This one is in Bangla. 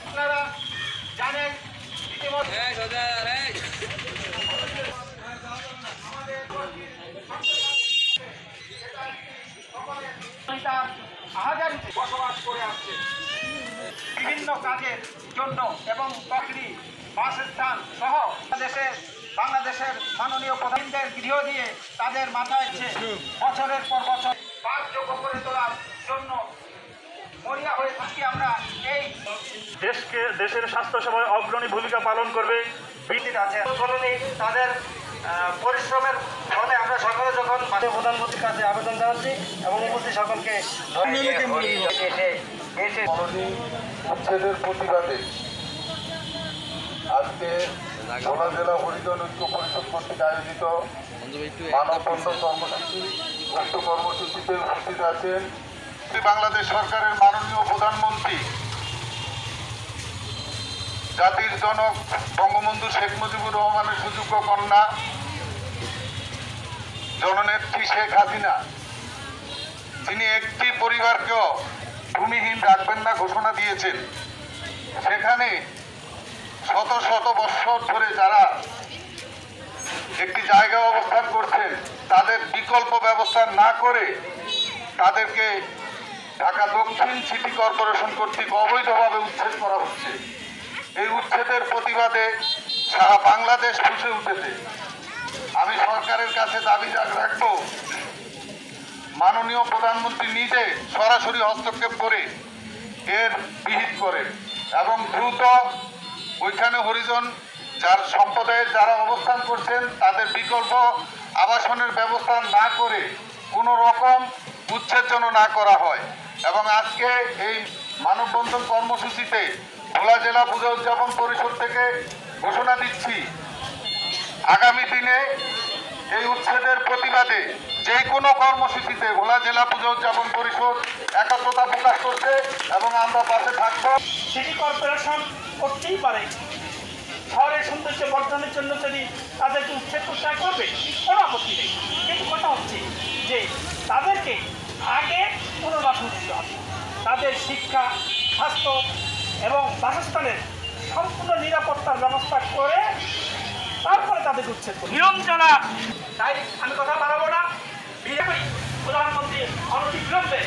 আপনারা জানেন ইতিমধ্যে বসবাস করে আসছে বিভিন্ন কাজের জন্য এবং চাকরি বাসস্থান সহ বাংলাদেশের মাননীয় প্রধানদের গৃহ দিয়ে তাদের মাথায় বছরের পর বছর বাসযোগ্য করে তোলার জন্য মরিয়া হয়ে থাকি। আমরা এই দেশের স্বাস্থ্যসেবায় অগ্রণী ভূমিকা পালন করবে আছে তাদের পরিশ্রমের ফলে আমরা সকলে যখন প্রধানমন্ত্রীর কাছে আবেদন জানাচ্ছি এবং উপস্থিত সকলকে উচ্ছেদের প্রতিবাদে আজকে ভোলা জেলা হরিজন ঐক্য পরিষদ কর্তৃক আয়োজিত মানববন্ধন কর্মসূচিতে উপস্থিত আছেন বাংলাদেশ সরকারের মাননীয় প্রধানমন্ত্রী জাতির জনক বঙ্গবন্ধু শেখ মুজিবুর রহমানের সুযোগ্য কন্যা জননেত্রী শেখ হাসিনা, তিনি একটি পরিবারকেও ভূমিহীন রাখবেন না ঘোষণা দিয়েছেন। সেখানে শত শত বৎসর ধরে যারা একটি জায়গায় অবস্থান করছেন তাদের বিকল্প ব্যবস্থা না করে তাদেরকে ঢাকা দক্ষিণ সিটি কর্পোরেশন কর্তৃক অবৈধভাবে উচ্ছেদ করা হচ্ছে। এই উচ্ছেদের প্রতিবাদে সারা বাংলাদেশ ফুঁসে উঠেছে। আমি সরকারের কাছে দাবি রাখবো, মাননীয় প্রধানমন্ত্রী নিজে সরাসরি হস্তক্ষেপ করে এর বিহিত করেন এবং দ্রুত ওইখানে হরিজন যার সম্প্রদায়ের যারা অবস্থান করছেন তাদের বিকল্প আবাসনের ব্যবস্থা না করে কোনো রকম উচ্ছেদ যেন না করা হয়। এবং আজকে এই মানববন্ধন কর্মসূচিতে ভোলা জেলা পূজা উদযাপন পরিষদ থেকে ঘোষণা দিচ্ছি, আগামী দিনে এই উচ্ছেদের প্রতিবাদে যে কোনো কর্মসূচিতে ভোলা জেলা পূজা উদযাপন পরিষদ একাত্মতা প্রকাশ করছে এবং আমরা পাশে থাকবো। সিটি কর্পোরেশন করতেই পারে, শহরের সৌন্দর্য বর্ধনের জন্য যদি তাদেরকে উচ্ছেদ করতে করবে কোনো আপত্তি নেই, কিন্তু কথা হচ্ছে যে তাদেরকে আগে পুনর্বাসন করতে হবে। তাদের শিক্ষা, স্বাস্থ্য এবং বাসস্থানের সম্পূর্ণ নিরাপত্তার ব্যবস্থা করে তারপরে তাদেরকে উচ্ছেদ করবে। নিয়ম জানা, তাই আমি কথা বাড়াবো না। বিজেপি প্রধানমন্ত্রী অনতিবিলম্বে